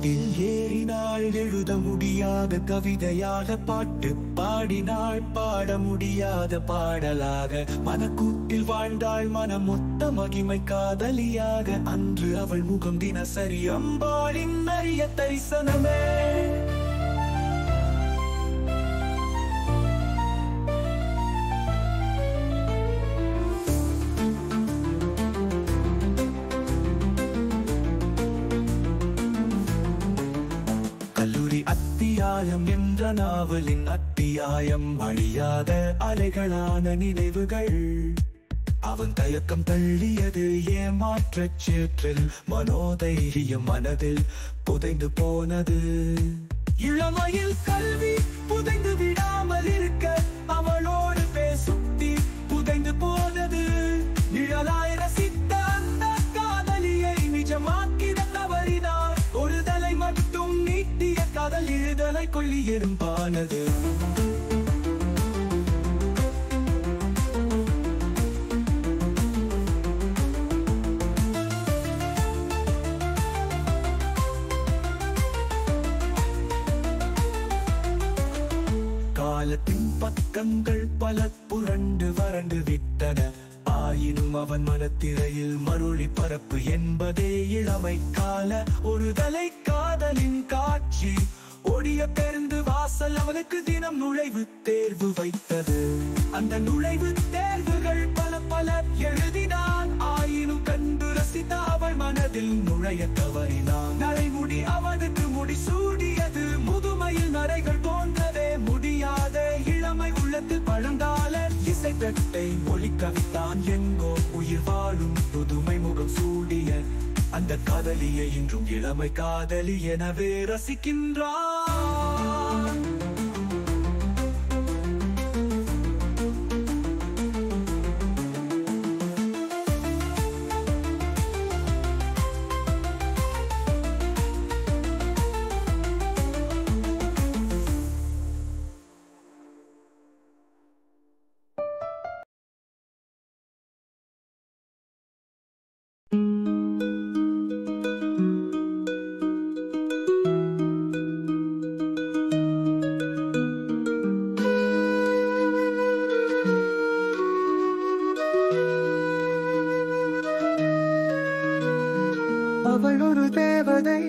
மரத்தில் ஏறினாள் எழுத முடியாத கவிதையாக பாட்டு பாடினாள் பாட முடியாத பாடலாக மனக்கூட்டில் வாழ்ந்தாள் மனமொத்த மகிமை காதலியாக அன்று அவள் முகம் தினசரி அம்பாளின் அரிய தரிசனமே அத்தியாயம் என்ற நாவலின் அத்தியாயம் அழியாத அலைகளான நினைவுகள் அவன் தயக்கம் தள்ளியது ஏமாற்றச் சேற்றில் மனோதைரியம் மனதில் புதைந்து போனது இளமையில் கல்வி புதைந்து விடாமல் இருக்க அவளோடு பேசுத்தி புதைந்து போனது நிழலாய் ரசித்த அந்த காதலியை நிஜமாக்கிட தவறினார் ஒரு தலை மட்டும் நீட்டிய காதல் இழுதலை கொள்ளி எறும்பானது காலத்தின் பக்கங்கள் பல புரண்டு வறண்டு விட்டன ஆயினும் அவன் மனத்திரையில் மருளி பரப்பு என்பதே இளமை கால ஒரு தலை காதலின் காட்சி ஒடிய பெருந்து வாசல் அவனுக்கு தினம் நுழைவு தேர்வு வைத்தது அந்த நுழைவு தேர்வுகள் பல பல எழுதினான் ஆயினும் கண்டு ரசித்த அவள் மனதில் நுழைய தவறினான் நரைமுடி அவனுக்கு முடி சூடியது முதுமையில் நரைகள் போன்றதே முடியாத இளமை உள்ளத்தில் பழங்கால இசை பெட்டை ஒளி கவித்தான் எங்கோ உயிர் வாழும் புதுமை முகம் சூடிய அந்த காதலியை இன்றும் இளமை காதலி எனவே ரசிக்கின்றான் அவள் ஒரு தேவதை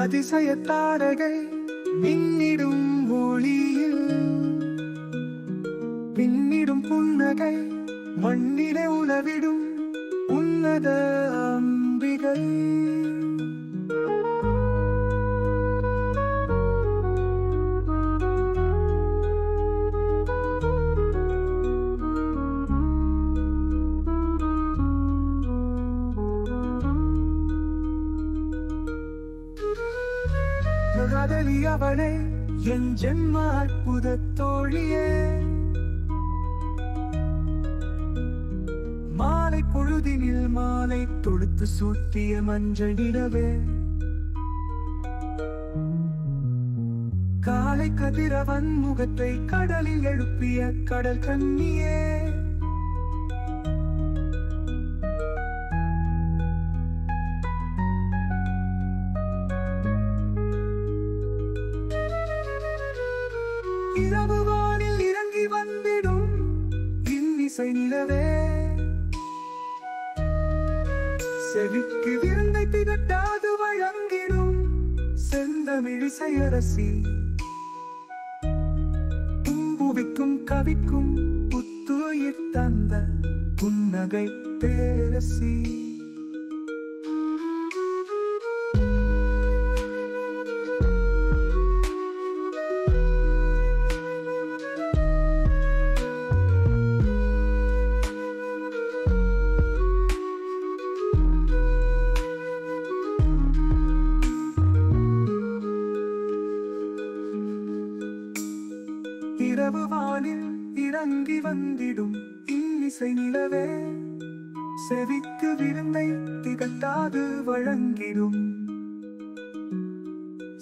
அதிசய தாரகை மின்னிடும் ஒளியில் பின்னிடும் புன்னகை மண்ணிலே உலவிடும் உன்னத அம்பிகை காதலி அவளே என் ஜென்ம அற்புத தோழியே மாலை பொழுதினில் மாலை தொடுத்து சூட்டிய மஞ்சள் நிலவே காலை கதிரவன் முகத்தை கடலில் எழுப்பிய கடல் கன்னியே இரவு வானில் இறங்கி வந்திடும் இன்னிசை நிலவே செவிக்கு விருந்தை திகட்டாது வழங்கிடும் செந்தமிழிசையரசி புவிக்கும் கவிக்கும் புத்துயிர் தந்த புன்னகை பேரசி இரவு வானில் இறங்கி வந்திடும் இன்னிசை நிலவே செவிக்கு விருந்தை திகட்டாது வழங்கிடும்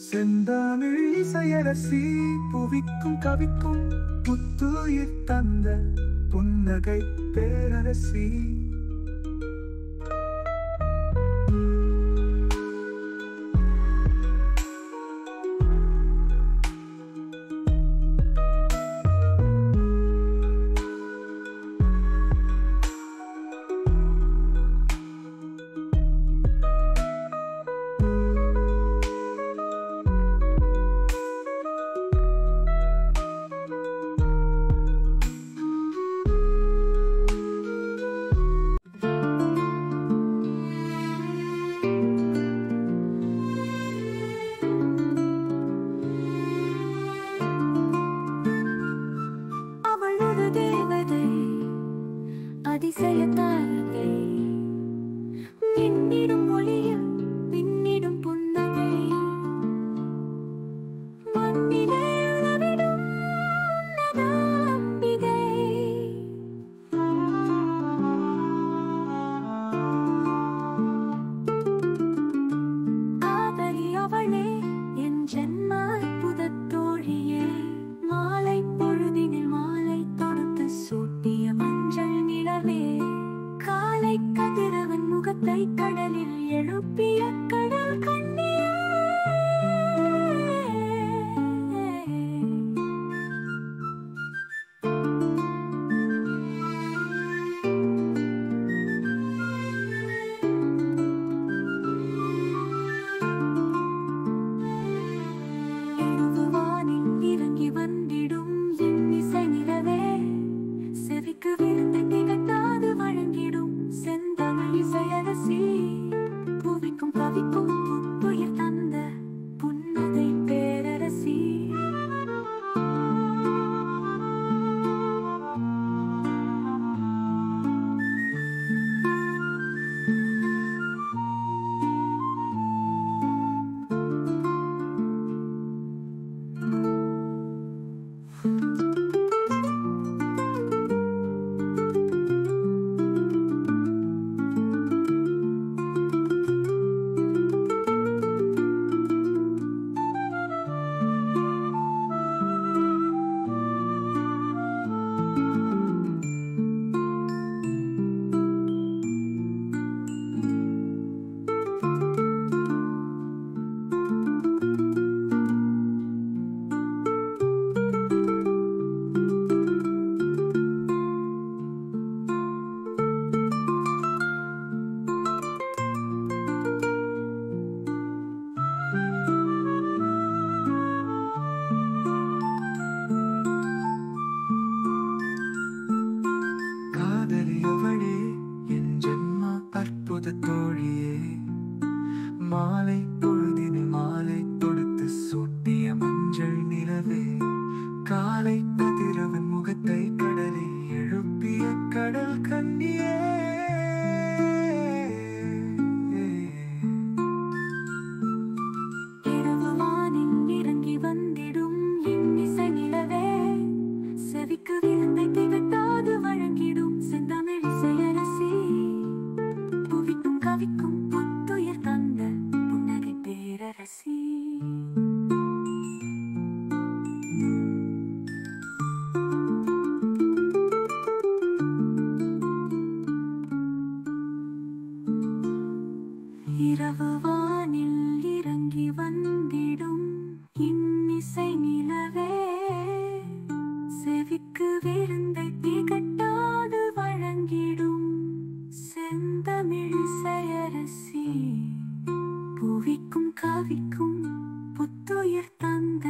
செந்தமிழ் இசையரசி புவிக்கும் கவிக்கும் புத்துயிர் தந்த புன்னகை பேரரசி மாலை பொழுதின் மாலை தொடுத்து சூட்டிய மஞ்சள் நிலவே காலை கதிரவன் முகத்தை கடலில் எழுப்பிய கடல் கண்ணியே இரவு வானில் இறங்கி வந்திடும் இன்னிசை நிலவே செவிக்கு விருந்தை திகட்டாது வழங்கிடும் செந்தமிழ் இசையரசி புவிக்கும் கவிக்கும் புத்துயிர் தந்த புன்னகை பேரரசி இரவு வானில் இறங்கி வந்திடும் இன்னிசை நிலவே செவிக்கு விருந்தை திகட்டாது வழங்கிடும் செந்தமிழ் இசையரசி புவிக்கும் கவிக்கும் புத்துயிர் தந்த